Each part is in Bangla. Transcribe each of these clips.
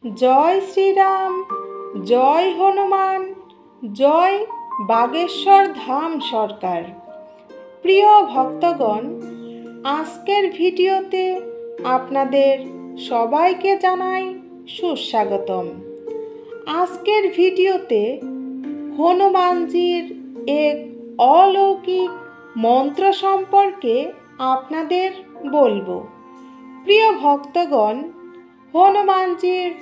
জয় শ্রীরাম, জয় হনুমান, জয় বাগেশ্বর ধাম সরকার। প্রিয় ভক্তগণ, আজকের ভিডিওতে আপনাদের সবাইকে জানাই সুস্বাগতম। আজকের ভিডিওতে হনুমানজির এক অলৌকিক মন্ত্র সম্পর্কে আপনাদের বলবো। প্রিয় ভক্তগণ, হনুমানজির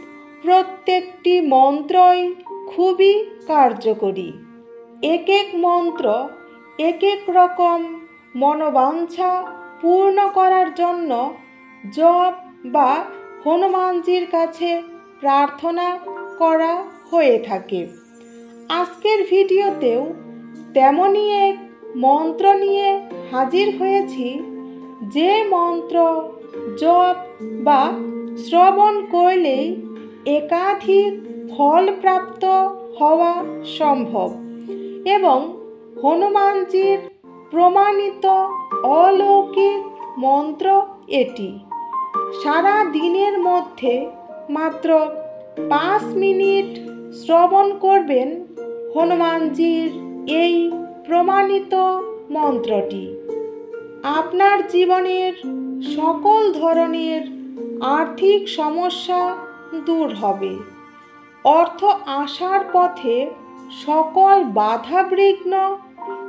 প্রত্যেকটি মন্ত্রই খুবই কার্যকরী। এক এক মন্ত্র এক এক রকম মনোবাঞ্ছা পূর্ণ করার জন্য জপ বা হনুমানজির কাছে প্রার্থনা করা হয়ে থাকে। আজকের ভিডিওতেও তেমনই এক মন্ত্র নিয়ে হাজির হয়েছি, যে মন্ত্র জপ বা শ্রবণ করলেই একাধিক ফল প্রাপ্ত হওয়া সম্ভব এবং হনুমানজির প্রমাণিত অলৌকিক মন্ত্র এটি। সারা দিনের মধ্যে মাত্র 5 মিনিট শ্রবণ করবেন হনুমানজির এই প্রমাণিত মন্ত্রটি। আপনার জীবনের সকল ধরনের আর্থিক সমস্যা দূর হবে, অর্থ আসার পথে সকল বাধাবিঘ্ন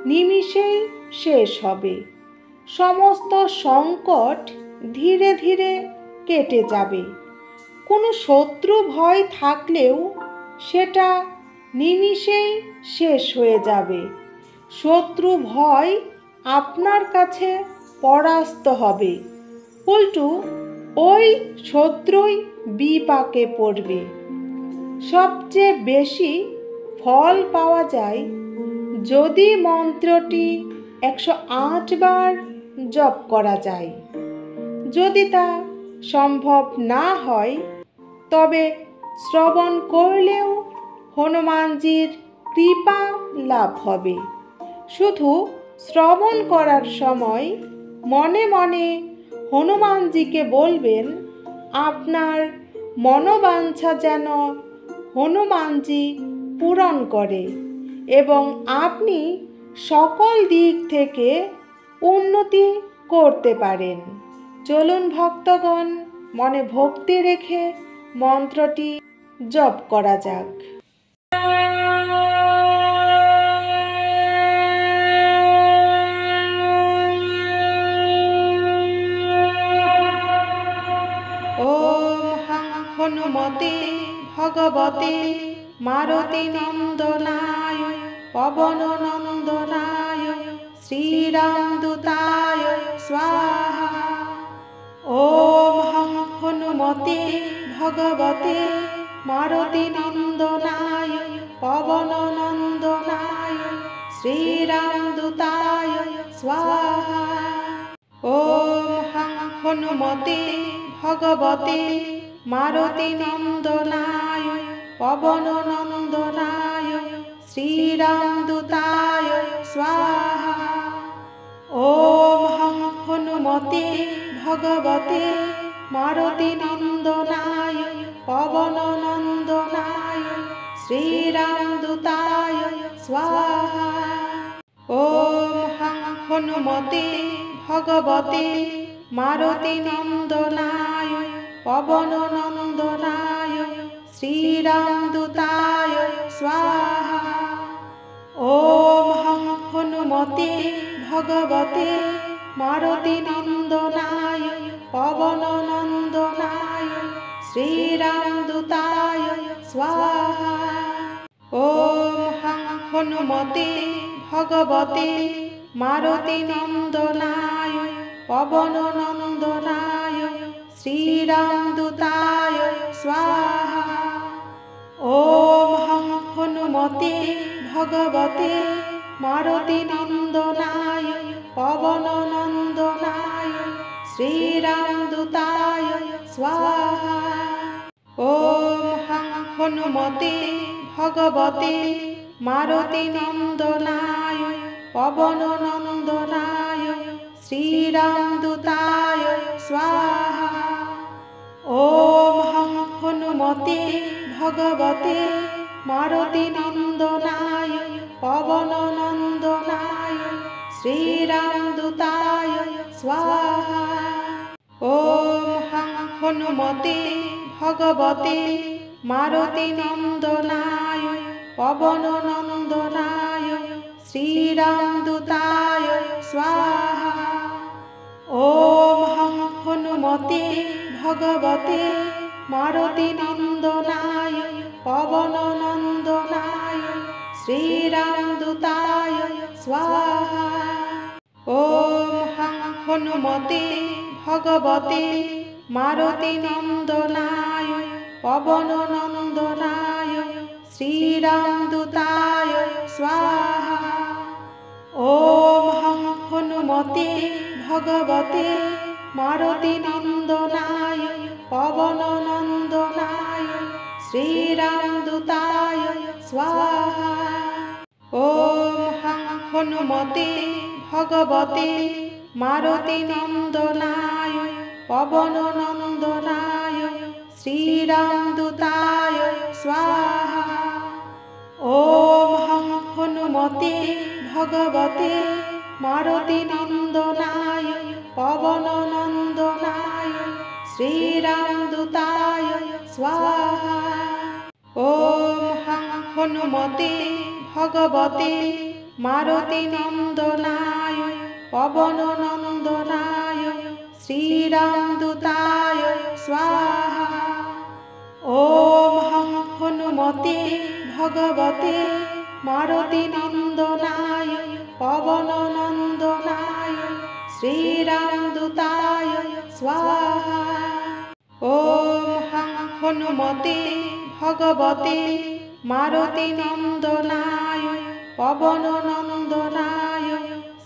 নিমিষেই শেষ হবে, সমস্ত সংকট ধীরে ধীরে কেটে যাবে। কোনো শত্রু ভয় থাকলেও সেটা নিমিষেই শেষ হয়ে যাবে। শত্রু ভয় আপনার কাছে পরাস্ত হবে, উল্টো ওই শত্রুই বিপাকে পড়বে। সবচেয়ে বেশি ফল পাওয়া যায় যদি মন্ত্রটি 108 বার জপ করা যায়। যদি তা সম্ভব না হয় তবে শ্রবণ করলেও হনুমানজির কৃপা লাভ হবে। শুধু শ্রবণ করার সময় মনে মনে হনুমানজিকে বলবেন, আপনার মনোবাঞ্ছা যেন হনুমানজি পূরণ করে এবং আপনি সকল দিক থেকে উন্নতি করতে পারেন। চলুন ভক্তগণ, মনে ভক্তি রেখে মন্ত্রটি জপ করা যাক। হনুমতে ভগবতে মারুতি নন্দনায় পবন নন্দনায় শ্রীরামদূতায় স্বাহা। ওম হনুমতে ভগবতে মারুতি নন্দনায় পবন নন্দনায় শ্রীরামদূতায় স্বাহা। ওম হনুমতে ভগবতে মারুতি নন্দনায় পবন নন্দনায় শ্রীরামদূতায় স্বাহা। ওম হনুমতে ভগবতে মারুতি নন্দনায় পবন নন্দনায় শ্রীরামদূতায় স্বাহা। ওম হনুমতে ভগবতে মারুতি নন্দনায় পবন নন্দনায় শ্রীরামদূতায় স্বাহা। ওম হনুমতে ভগবতে মারুতি নন্দনায় পবন নন্দনায় শ্রীরামদূতায় স্বাহা। ওম হনুমতে ভগবতে মারুতি নন্দনায় পবন নন্দনায় শ্রীরামদূতায় স্বাহা। ওম হনুমতে ভগবতে মারুতি নন্দনায় পবন নন্দনায় শ্রীরামদূতায় স্বাহা। ওম হনুমতে ভগবতে মারুতি নন্দনায় পবন নন্দনায় শ্রীরামদূতায় স্বাহা। ওম হনুমতে ভগবতে মারুতি নন্দনায় পবন নন্দনায় শ্রীরামদূতায় স্বাহা। ওম হং হনুমতে ভগবতে মারুতি নন্দনায় পবন নন্দনায় শ্রীরামদূতায় স্বাহা। ওম হং হনুমতে ভগবতে মারুতি নন্দনায় পবন নন্দনায় শ্রীরামদূতায় স্বাহা। ওম হং হনুমতে ভগবতে মারুতি নন্দনায় পবন নন্দনায় শ্রীরামদূতায় স্বাহা। ওম হং হনুমতে ভগবতে মারুতি নন্দনায় পবন নন্দনায় শ্রীরামদূতায় স্বাহা। ওম হং হনুমতে ভগবতে মারুতি নন্দনায় পবন নন্দনায় শ্রীরামদূতায় স্বাহা। ওম হং হনুমতে ভগবতে মারুতি নন্দনায় পবন নন্দনায় শ্রীরামদূতায় স্বাহা। ওম হং হনুমতে ভগবতে মারুতি নন্দনায় পবন নন্দনায় শ্রীরামদূতায় স্বাহা। ওম হং হনুমতে ভগবতে মারুতি নন্দনায় পবন নন্দনায় শ্রীরামদূতায় স্বাহা। ওম হং হনুমতে ভগবতে মারুতি নন্দনায় পবন নন্দনায়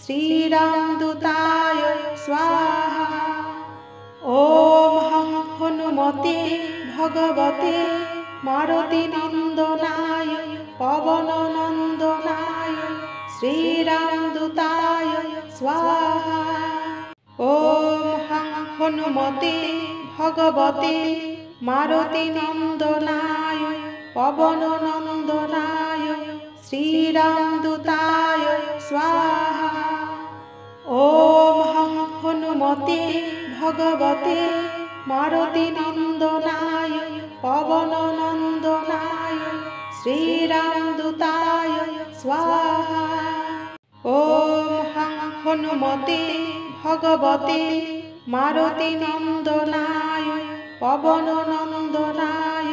শ্রীরামদূতায় স্বাহা। ওম হং হনুমতে ভগবতে মারুতি নন্দনায় পবন নন্দনায় শ্রীরামদূতায় স্বাহা। ওম হং হনুমতে ভগবতে মারুতি নন্দনায় পবন নন্দনায় শ্রীরামদূতায় স্বাহা। ওম হং হনুমতে ভগবতে মারুতি নন্দনায় পবন নন্দনায় শ্রীরামদূতায় স্বাহা। ওম হং হনুমতে ভগবতে মারুতি নন্দনায় পবন নন্দনায়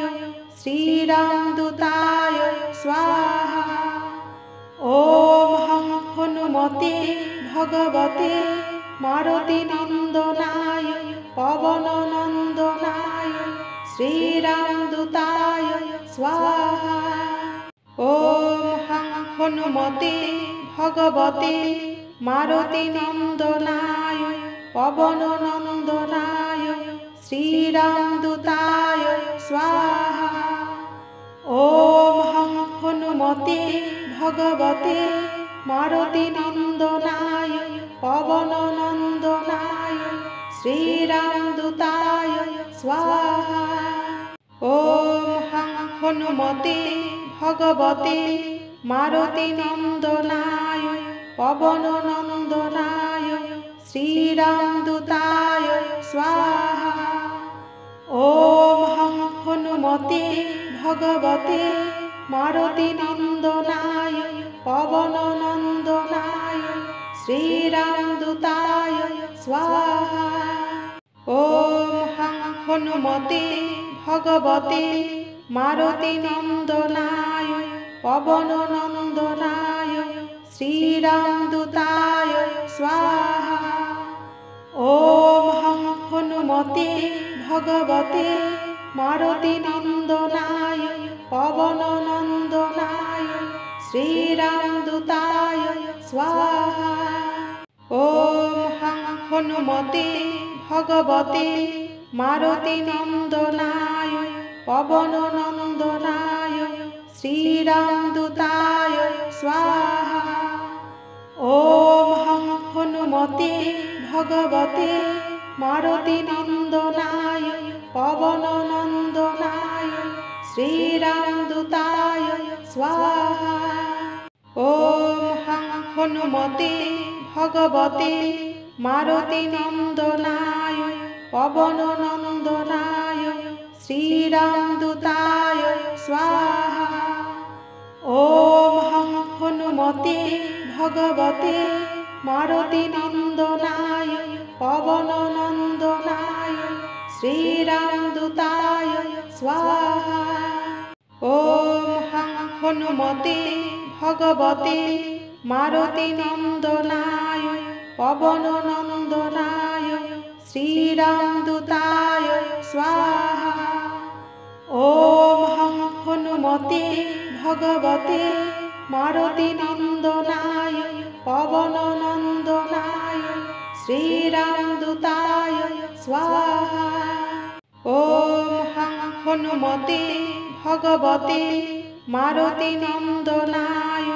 শ্রীরামদূতায় স্বাহা। ওম হং হনুমতে ভগবতে মারুতি নন্দনায় পবন নন্দনায় শ্রীরামদূতায় স্বাহা। ওম হং হনুমতে ভগবতে মারুতি নন্দনায় পবন নন্দনায় শ্রীরামদূতায় স্বাহা। ওম হং হনুমতে ভগবতে মারুতি নন্দনায় পবন নন্দনায় শ্রীরামদূতায় স্বাহা। ওম হং হনুমতে ভগবতে মারুতি নন্দনায় পবন নন্দনায় শ্রীরামদূতায় স্বাহা। ওম হং হনুমতে ভগবতে মারুতি নন্দনায় পবন নন্দনায় শ্রীরামদূতায় স্বাহা। ওম হং হনুমতে ভগবতে মারুতি নন্দনায় পবন নন্দনায় শ্রীরামদূতায় স্বাহা। ওম হং হনুমতে ভগবতে মারুতি নন্দনায় পবন নন্দনায় শ্রীরামদূতায় স্বাহা। ওম হং হনুমতে ভগবতে মারুতি নন্দনায় পবন নন্দনায় শ্রীরামদূতায় স্বাহা। ওম হং হনুমতে ভগবতে মারুতি নন্দনায় পবন নন্দনায় শ্রীরামদূতায় স্বাহা। ওম হং হনুমতে ভগবতে মারুতি নন্দনায় পবন নন্দনায় শ্রীরামদূতায় স্বাহা। ওম হং হনুমতে ভগবতে মারুতি নন্দনায় পবন নন্দনায় শ্রীরামদূতায় স্বাহা। ওম হং হনুমতে ভগবতে মারুতি নন্দনায় পবন নন্দনায় শ্রীরামদূতায় স্বাহা। ওম হং হনুমতে ভগবতে মারুতি নন্দনায় পবন নন্দনায় শ্রীরামদূতায় স্বাহা। ওম হং হনুমতে ভগবতে মারুতি নন্দনায়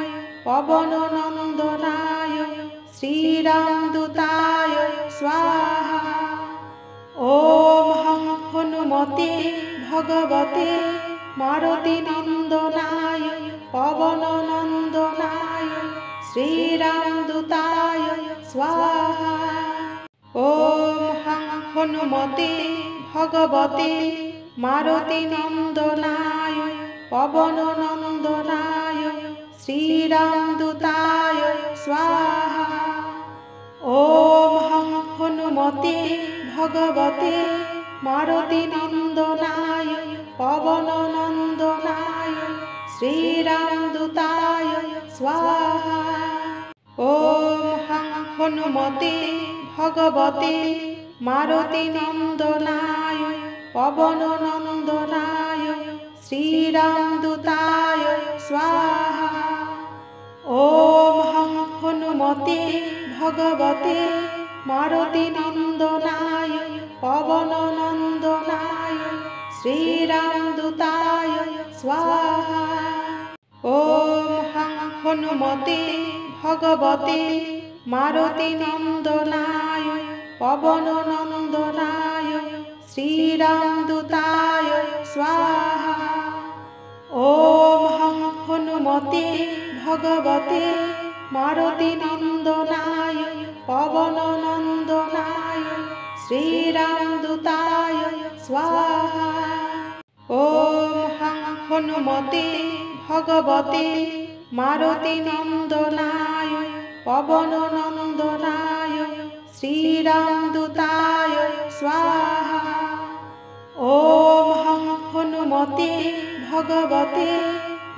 পবন নন্দনায় শ্রীরামদূতায় স্বাহা। ওম হং হনুমতে ভগবতে মারুতি নন্দনায় পবন নন্দনায় শ্রীরামদূতায় স্বাহা। ওম হং হনুমতে ভগবতে মারুতি নন্দনায় পবন নন্দনায় শ্রীরামদূতায় স্বাহা। ওম হং হনুমতে ভগবতে মারুতি নন্দনায় পবন নন্দনায় শ্রীরামদূতায় স্বাহা। ওম হং হনুমতে ভগবতে মারুতি নন্দনায় পবন নন্দনায় শ্রীরামদূতায় স্বাহা। ওম হং হনুমতে ভগবতে মারুতি নন্দনায় পবন নন্দনায় শ্রীরামদূতায় স্বাহা। ওম হং হনুমতে ভগবতে মারুতি নন্দনায় পবন নন্দনায় শ্রীরামদূতায় স্বাহা। ওম হং হনুমতে ভগবতে মারুতি নন্দনায় পবন নন্দনায় শ্রীরামদূতায় স্বাহা। ওম হং হনুমতে ভগবতে মারুতি নন্দনায় পবন নন্দনায় শ্রীরামদূতায় স্বাহা। ওম হং হনুমতে ভগবতে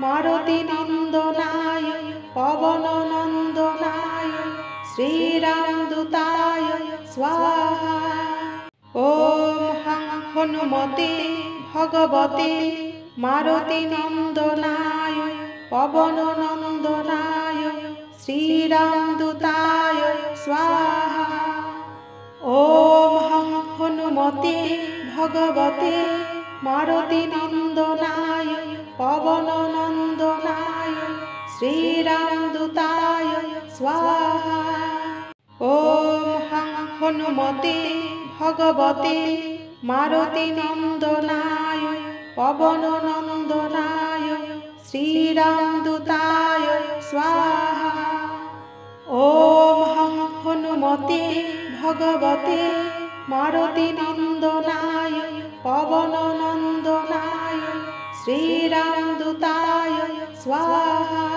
মারুতি নন্দনায় পবন নন্দনায় শ্রীরামদূতায় স্বাহা। ওম হং হনুমতে ভগবতে মারুতি নন্দনায় পবন নন্দনায় শ্রীরামদূতায় স্বাহা। ওম হং হনুমতে ভগবতে মারুতি নন্দনায় পবন নন্দনায় শ্রীরামদূতায় স্বাহা। ওম হং হনুমতে ভগবতে মারুতি নন্দনায় পবন নন্দনায় শ্রীরামদূতায় স্বাহা। ওম হং হনুমতে ভগবতে মারুতি নন্দনায় পবন নন্দনায় শ্রীরামদূতায় স্বাহা।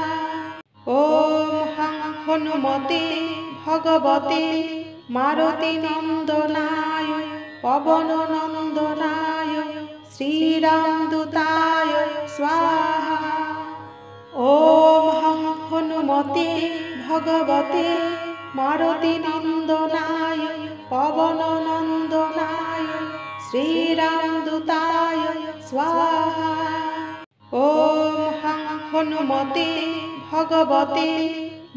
ওম হং হনুমতে ভগবতে মারুতি নন্দনায় পবন নন্দনায় শ্রীরামদূতায় স্বাহা। ওম হং হনুমতে ভগবতে মারুতি নন্দনায় পবন নন্দনায় শ্রীরামদূতায় স্বাহা। ওম হং হনুমতে ভগবতে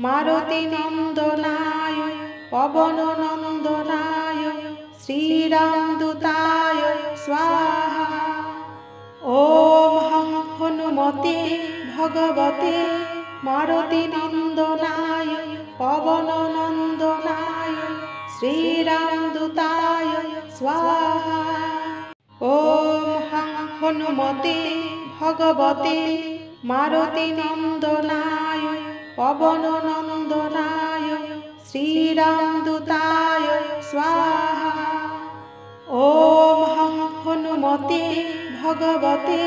মারুতি নন্দনায় পবন নন্দনায় শ্রীরামদূতায় স্বাহা। ওম হং হনুমতে ভগবতে মারুতি নন্দনায় পবন নন্দনায় श्रीरामदूताय स्वाहा। ॐ हं हनुमते भगवते मारुतिनन्दनाय पवननन्दनाय श्रीरामदूताय स्वाहा। ॐ हं हनुमते भगवते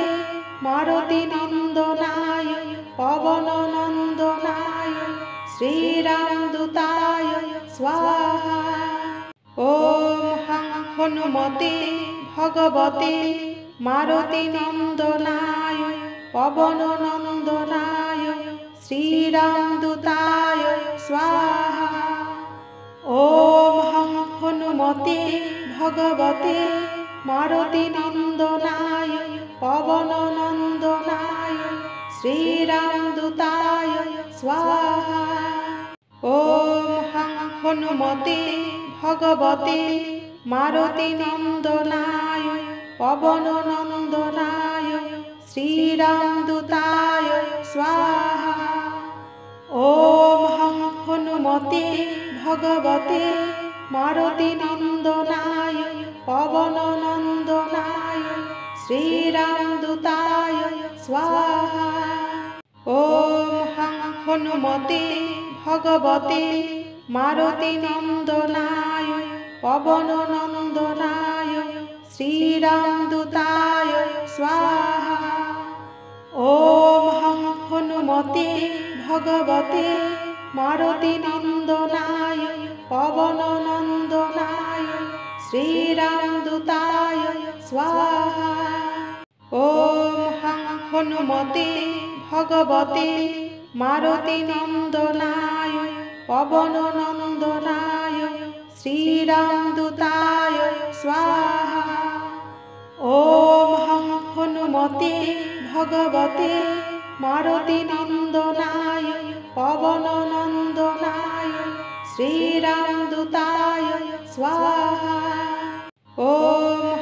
मारुतिनन्दनाय पवननन्दनाय श्रीरामदूताय स्वाहा। ॐ हं हनुमते भगवते मारुतिनन्दनाय पवननन्दनाय श्रीरामदूताय स्वाहा। ॐ हं हनुमते भगवते मारुतिनन्दनाय पवननन्दनाय श्रीरामदूताय स्वाहा। ॐ हं हनुमते भगवते मारुतिनन्दनाय पवननन्दनाय श्रीरामदूताय स्वाहा। ॐ हं हनुमते भगवते मारुतिनन्दनाय पवननन्दनाय श्रीरामदूताय स्वाहा। ॐ हं हनुमते भगवते मारुतिनन्दनाय पवननन्दनाय श्रीरामदूताय स्वाहा। ॐ हं हनुमते भगवते मारुतिनन्दनाय पवननन्दनाय श्रीरामदूताय स्वाहा। ॐ हं हनुमते भगवते मारुतिनन्दनाय पवननन्दनाय श्रीरामदूताय स्वाहा। ॐ हं हनुमते भगवते मारुतिनन्दनाय पवननन्दनाय श्रीरामदूताय स्वाहा। ॐ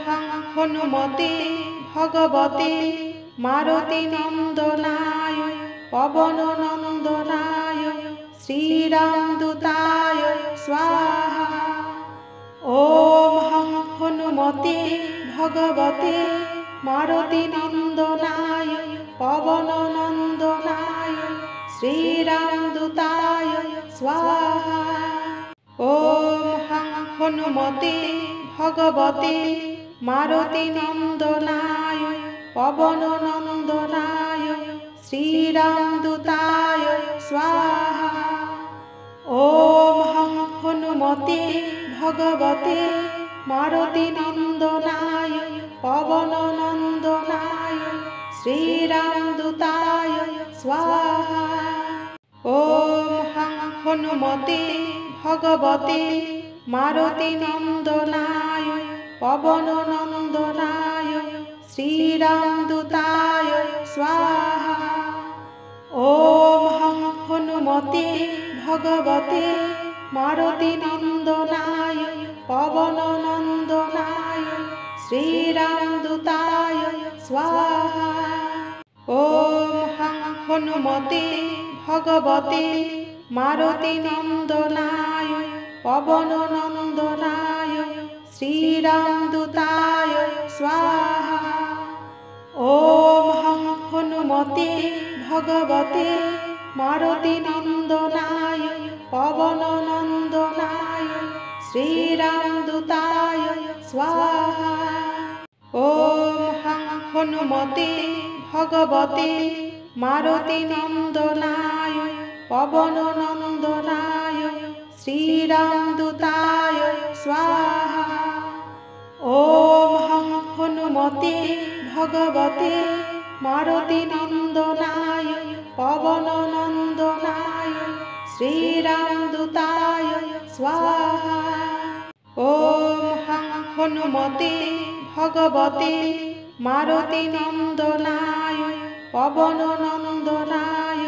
हं हनुमते भगवते मारुतिनन्दनाय पवननन्दनाय श्रीरामदूताय स्वाहा। ॐ हं हनुमते भगवते मारुतिनन्दनाय पवननन्दनाय श्रीरामदूताय स्वाहा। ॐ हं हनुमते भगवते मारुतिनन्दनाय पवननन्दनाय श्रीरामदूताय स्वाहा। ॐ हं हनुमते भगवते मारुतिनन्दनाय पवननन्दनाय श्रीरामदूताय स्वाहा। ॐ हं हनुमते भगवते मारुतिनन्दनाय पवननन्दनाय श्रीरामदूताय स्वाहा। ॐ हं हनुमते भगवते मारुतिनन्दनाय पवननन्दनाय श्रीरामदूताय स्वाहा। ॐ हं हनुमते भगवते मारुतिनन्दनाय पवननन्दनाय श्रीरामदूताय स्वाहा। ॐ हं हनुमते भगवते मारुतिनन्दनाय पवननन्दनाय श्रीरामदूताय स्वाहा। ॐ हं हनुमते भगवते मारुतिनन्दनाय पवननन्दनाय श्रीरामदूताय स्वाहा। ॐ हं हनुमते भगवते मारुतिनन्दनाय पवननन्दनाय श्रीरामदूताय स्वाहा। ॐ हं हनुमते भगवते मारुतिनन्दनाय पवननन्दनाय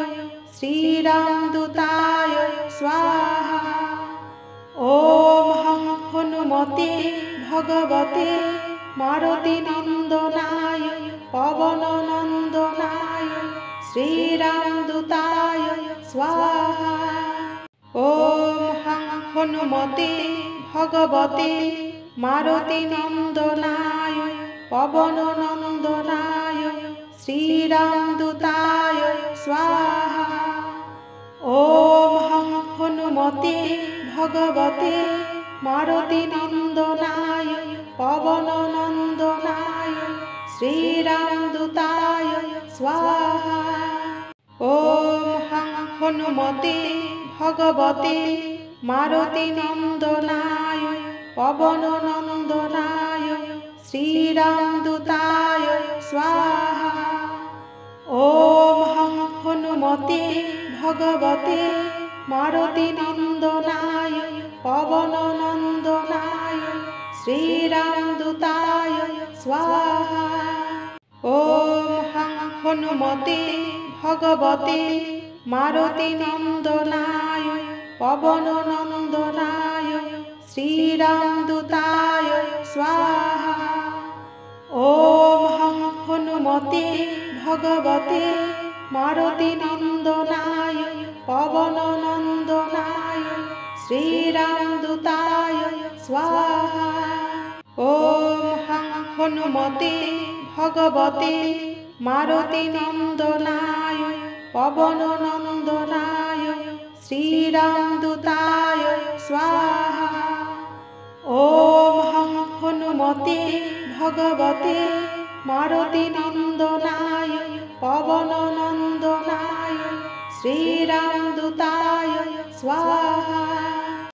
श्रीरामदूताय स्वाहा। ॐ हं हनुमते भगवते मारुतिनन्दनाय पवननन्दनाय श्रीरामदूताय स्वाहा। ॐ हं हनुमते ভগবতে মারুতি নন্দনায় পবন নন্দনায় শ্রীরামদূতায় স্বাহা। ওম হং হনুমতে ভগবতে মারুতি নন্দনায় পবন নন্দনায় শ্রীরামদূতায় স্বাহা। ওম হং হনুমতে ভগবতে মারুতি নন্দনায় পবন নন্দনায় শ্রীরামদূতায় স্বাহা। ওম হং হনুমতে ভগবতে মারুতি নন্দনায় পবন নন্দনায় শ্রীরামদূতায় স্বাহা। ওম হং হনুমতে ভগবতে মারুতি নন্দনায় পবন নন্দনায় শ্রীরামদূতায় স্বাহা। ওম হং হনুমতে ভগবতে মারুতি নন্দনায় পবন নন্দনায় শ্রীরামদূতায় স্বাহা। ওম হং হনুমতে ভগবতে মারুতি নন্দনায় পবন নন্দনায় শ্রীরামদূতায় স্বাহা। ওম হং হনুমতে ভগবতে মারুতি নন্দনায় পবন নন্দনায় শ্রীরামদূতায় স্বাহা।